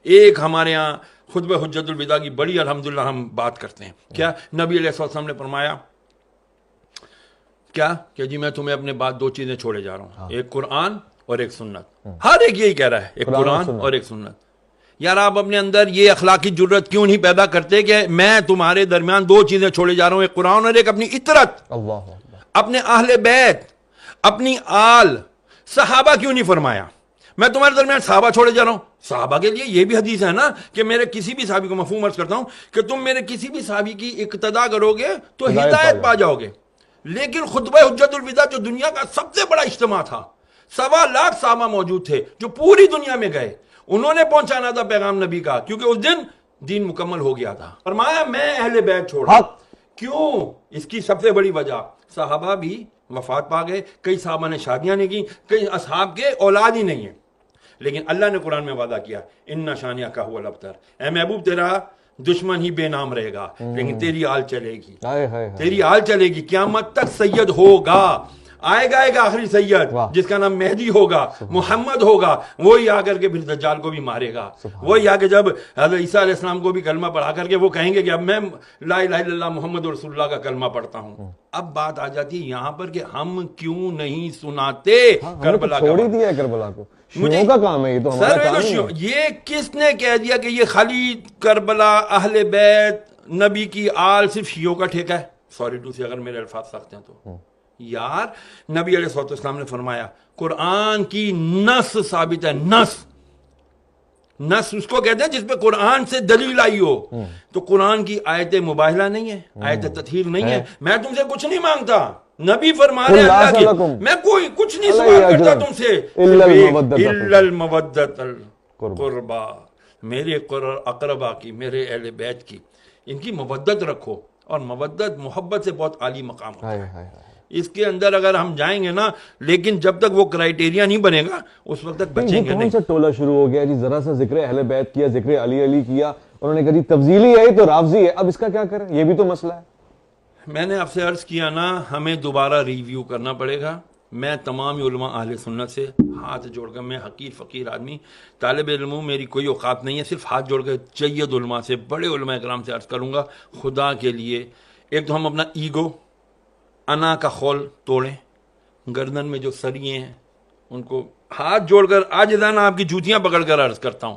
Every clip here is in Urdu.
ایک ہمارے ہاں خطبہ حجت الوداع کی بڑی الحمدللہ ہم بات کرتے ہیں. کیا نبی علیہ السلام نے فرمایا کیا کہ جی میں تمہیں اپنے بعد 2 چیزیں چھوڑے جا رہا ہوں, ایک قرآن اور ایک سنت. ہر ایک یہی کہہ رہا ہے, ایک قرآن اور ایک سنت. یار آپ اپنے اندر یہ اخلاقی جرت کیوں نہیں پیدا کرتے کہ میں تمہارے درمیان 2 چیزیں چھوڑے جا رہا ہوں, ایک قرآن اور ایک اپنی اطرت, اپنے اہل بیت, اپنی آل. صحابہ کیوں نہیں فرمایا میں تمہارے درمیان صحابہ چھوڑے جا رہا ہوں؟ صحابہ کے لیے یہ بھی حدیث ہے نا کہ میرے کسی بھی صحابی کو, مفہوم عرض کرتا ہوں کہ تم میرے کسی بھی صحابی کی اقتدا کرو گے تو ہدایت پا جاؤ گے. لیکن خطبہ حجت الوداع جو دنیا کا سب سے بڑا اجتماع تھا, 1.25 لاکھ صحابہ موجود تھے جو پوری دنیا میں گئے, انہوں نے پہنچانا تھا پیغام نبی کا, کیونکہ اس دن دین مکمل ہو گیا تھا. فرمایا میں اہل بیت چھوڑا. کیوں؟ اس کی سب سے بڑی وجہ, صحابہ بھی وفات پا گئے, کئی صحابہ نے شادیاں نہیں کی, کئی اصحاب کے اولاد ہی نہیں ہیں, لیکن اللہ نے قرآن میں وعدہ کیا ان شانیہ کا ہوا الابتر, اے محبوب تیرا دشمن ہی بے نام رہے گا لیکن تیری آل چلے گی, تیری آل چلے گی, قیامت تک سید ہوگا. آئے گا ایک آخری سید جس کا نام مہدی ہوگا, محمد ہوگا, وہی آ کر کے پھر دجال کو بھی مارے گا, وہی آ کے جب حضرت عیسیٰ علیہ السلام کو بھی کلمہ پڑھا کر کے وہ کہیں گے کہ اب میں لا الہ الا اللہ محمد رسول اللہ کا کلمہ پڑھتا ہوں. اب بات آ جاتی ہے یہاں پر کہ ہم کیوں نہیں سناتے کربلا کا, چھوڑ ہی دیا کربلا کو, شیعوں کا کام ہے یہ تو ہمارا کام نہیں ہے. یہ کس نے کہہ دیا کہ یہ خالی کربلا اہل بیت نبی کی آل صرف شیعوں کا ٹھیکہ ہے؟ سوری ٹو سے اگر میرے الفاظ سخت ہیں تو یار نبی علیہ السلام نے فرمایا قرآن کی نص ثابت ہے. نص اس کو کہتے ہیں جس پہ قرآن سے دلیل آئی ہو. تو قرآن کی آیت مباہلہ نہیں ہے, آیت تطہیر نہیں ہے. میں تم سے کچھ نہیں مانگتا, نبی فرما رہے اللہ کی, میں کوئی کچھ نہیں سوال کرتا تم سے الا المودۃ القربا, میرے اقربا کی, میرے اہل بیت کی, ان کی مودت رکھو. اور مودت محبت سے بہت عالی مقام ہوتا ہے. اس کے اندر اگر ہم جائیں گے نا, لیکن جب تک وہ کرائیٹیریا نہیں بنے گا اس وقت تک بچیں گے نہیں. کون سا ٹولہ شروع ہو گیا جی, ذرا سا ذکر اہل بیت کیا, ذکر علی کیا, انہوں نے کہا جی تفضیلی ہے تو رافضی ہے, اب اس کا کیا کریں, یہ بھی تو مسئلہ ہے. میں نے آپ سے عرض کیا نا ہمیں دوبارہ ریویو کرنا پڑے گا. میں تمام علماء اہل سنت سے ہاتھ جوڑ کر, میں حقیر فقیر آدمی طالب علم ہوں, میری کوئی اوقات نہیں ہے, صرف ہاتھ جوڑ کر جید علماء سے, بڑے علماء کرام سے عرض کروں گا خدا کے لیے, ایک تو ہم اپنا ایگو, انا کا خول توڑیں, گردن میں جو سریے ہیں ان کو ہاتھ جوڑ کر عاجزانہ آپ کی جوتیاں پکڑ کر عرض کرتا ہوں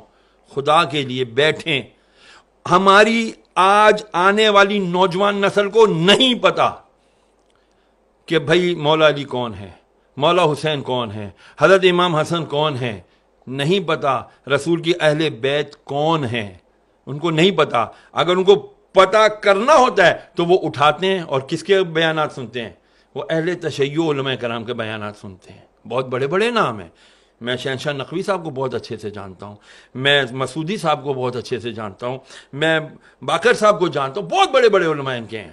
خدا کے لیے بیٹھیں. ہماری آج آنے والی نوجوان نسل کو نہیں پتا کہ بھائی مولا علی کون ہے, مولا حسین کون ہے, حضرت امام حسن کون ہے, نہیں پتا رسول کی اہل بیت کون ہیں, ان کو نہیں پتا. اگر ان کو پتا کرنا ہوتا ہے تو وہ اٹھاتے ہیں اور کس کے بیانات سنتے ہیں, وہ اہل تشیع علماء کرام کے بیانات سنتے ہیں. بہت بڑے بڑے نام ہیں, میں شہنشاہ نقوی صاحب کو بہت اچھے سے جانتا ہوں, میں مسعودی صاحب کو بہت اچھے سے جانتا ہوں, میں باقر صاحب کو جانتا ہوں, بہت بڑے بڑے علماء ان کے ہیں.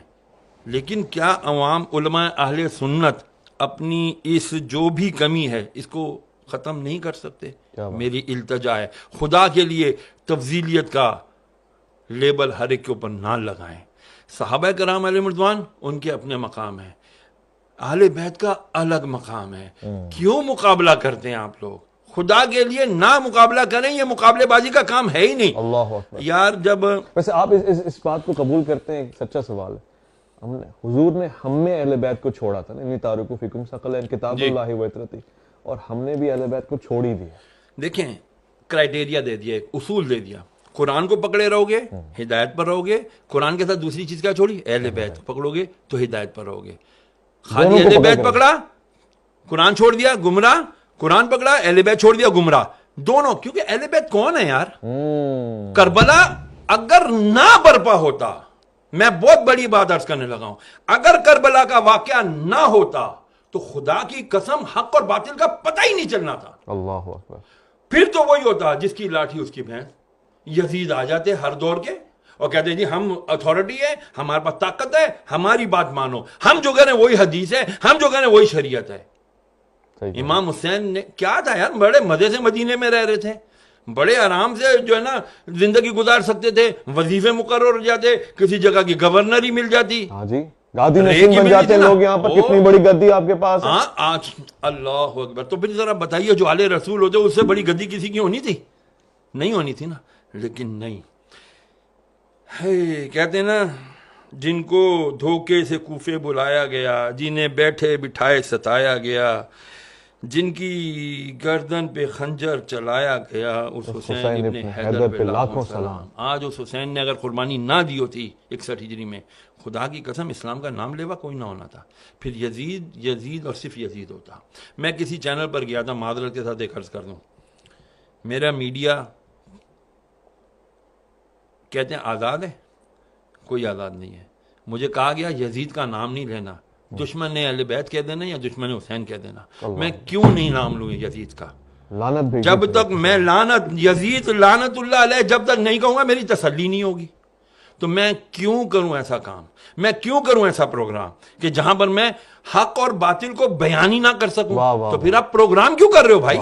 لیکن کیا عوام علماء اہل سنت اپنی اس جو بھی کمی ہے اس کو ختم نہیں کر سکتے؟ میری التجا ہے خدا کے لیے تفضیلیت کا لیبل ہر ایک کے اوپر نہ لگائیں. صحابہ کرام علیہ رضوان ان کے اپنے مقام ہیں, اہل بیت کا الگ مقام ہے. کیوں مقابلہ کرتے ہیں آپ لوگ؟ خدا کے لیے نہ مقابلہ کریں, یہ مقابلے بازی کا کام ہے ہی نہیں. اللہ اکبر. یار جب ویسے آپ اس بات کو قبول کرتے ہیں, سچا سوال ہے, حضور نے ہم میں اہل بیت کو چھوڑا تھا نا, انی تارکو فیکم ثقلین کتاب اللہ و اطرتی, اور ہم نے بھی اہل بیت کو چھوڑ ہی دیا. دیکھیں کرائیٹیریا دے دیا, ایک اصول دے دیا, قرآن کو پکڑے رہو گے ہدایت پر رہو گے, قرآن کے ساتھ دوسری چیز کیا چھوڑی, اہل بیت پکڑو گے تو ہدایت پر رہو گے. خالی اہل بیت پکڑا قرآن چھوڑ دیا گمراہ, قرآن پکڑا اہل بیت چھوڑ دیا گمراہ, دونوں. کیونکہ اہل بیت کون ہے یار؟ کربلا اگر نہ برپا ہوتا, میں بہت بڑی بات عرض کرنے لگا ہوں, اگر کربلا کا واقعہ نہ ہوتا تو خدا کی قسم حق اور باطل کا پتہ ہی نہیں چلنا تھا. اللہ اکبر. پھر تو وہی ہوتا جس کی لاٹھی اس کی بھینس. یزید آ جاتے ہر دور کے اور کہتے جی ہم اتھارٹی ہے, ہمارے پاس طاقت ہے, ہماری بات مانو, ہم جو کریں وہی حدیث ہے, ہم جو کریں وہی شریعت ہے. امام حسین نے کیا تھا یار, بڑے مزے سے مدینے میں رہ رہے تھے, بڑے آرام سے جو ہے نا زندگی گزار سکتے تھے, وظیفے مقرر ہو جاتے, کسی جگہ کی گورنر ہی مل جاتی. ہاں جی, گادی نشین بن جاتے لوگ یہاں پر. کتنی بڑی گدی آپ کے پاس ہے. آج اللہ اکبر. تو پھر ذرا بتائیے جو آل رسول ہوتے اس سے بڑی گدی کسی کی ہونی تھی؟ نہیں ہونی تھی نا، لیکن نہیں. کہتے ہیں نا جن کو دھوکے سے کوفے بلایا گیا، جنہیں بیٹھے بٹھائے ستایا گیا، جن کی گردن پہ خنجر چلایا گیا، اس حسین ابن حیدر پہ لاکھوں سلام. آج اس حسین نے اگر قربانی نہ دی ہوتی 61 ہجری میں، خدا کی قسم اسلام کا نام لیوا کوئی نہ ہونا تھا. پھر یزید اور صرف یزید ہوتا. میں کسی چینل پر گیا تھا، معذرت کے ساتھ ایک عرض کر دوں، میرا میڈیا کہتے ہیں آزاد ہے، کوئی آزاد نہیں ہے. مجھے کہا گیا یزید کا نام نہیں لینا، دشمن اہل بیت کہہ دینا یا دشمن حسین کہہ دینا. میں کیوں نہیں نام لوں یزید کا؟ لعنت بھی جب تک میں یزید لعنت اللہ علیہ جب تک نہیں کہوں گا میری تسلی نہیں ہوگی. تو میں کیوں کروں ایسا کام، میں کیوں کروں ایسا پروگرام کہ جہاں پر میں حق اور باطل کو بیان ہی نہ کر سکوں؟ تو پھر آپ پروگرام کیوں کر رہے ہو بھائی؟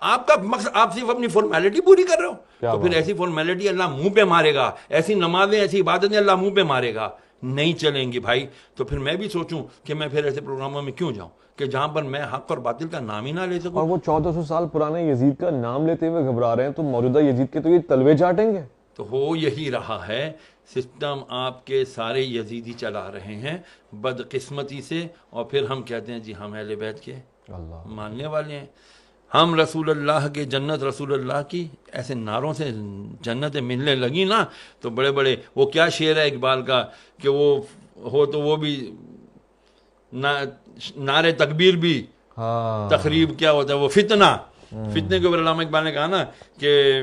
آپ کا مقصد، آپ صرف اپنی فارمیلٹی پوری کر رہے ہو. تو پھر ایسی فارمیلٹی اللہ منہ پہ مارے گا، ایسی نمازیں ایسی عبادتیں اللہ منہ پہ مارے گا، نہیں چلیں گی بھائی. تو پھر میں بھی سوچوں کہ میں پھر ایسے پروگراموں میں کیوں جاؤں کہ جہاں پر میں حق اور باطل کا نام ہی نہ لے سکوں. اور وہ 1400 سال پرانے یزید کا نام لیتے ہوئے گھبرا رہے ہیں، تو موجودہ یزید کے تو یہ تلوے چاٹیں گے. تو ہو یہی رہا ہے سسٹم، آپ کے سارے یزیدی چلا رہے ہیں بدقسمتی سے، اور پھر ہم کہتے ہیں جی ہم اہل بیت کے ماننے والے ہیں، ہم رسول اللہ کے جنت رسول اللہ کی. ایسے نعروں سے جنتیں ملنے لگی نا تو بڑے بڑے، وہ کیا شعر ہے اقبال کا کہ وہ ہو تو وہ بھی نعرے تکبیر بھی تقریب کیا ہوتا ہے وہ فتنہ. فتنے کے اوپر علامہ اقبال نے کہا نا کہ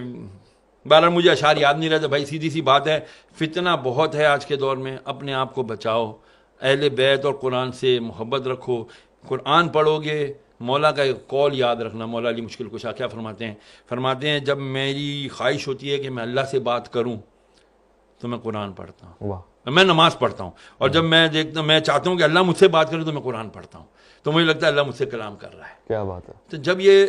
بہرحال مجھے اشعار یاد نہیں رہتے بھائی، سیدھی سی بات ہے، فتنہ بہت ہے آج کے دور میں. اپنے آپ کو بچاؤ، اہل بیت اور قرآن سے محبت رکھو، قرآن پڑھو گے. مولا کا ایک قول یاد رکھنا، مولا علی مشکل کشا کیا فرماتے ہیں جب میری خواہش ہوتی ہے کہ میں اللہ سے بات کروں تو میں قرآن پڑھتا ہوں، میں نماز پڑھتا ہوں، اور جب میں چاہتا ہوں کہ اللہ مجھ سے بات کرے تو میں قرآن پڑھتا ہوں، تو مجھے لگتا ہے اللہ مجھ سے کلام کر رہا ہے. کیا بات ہے. تو جب یہ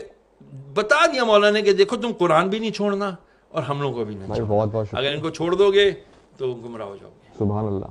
بتا دیا مولا نے کہ دیکھو تم قرآن بھی نہیں چھوڑنا اور ہم لوگوں کو بھی نہیں چھوڑنا، بہت بہت اگر ان کو چھوڑ دو گے تو گمراہ ہو جاؤ گے. سبحان اللہ.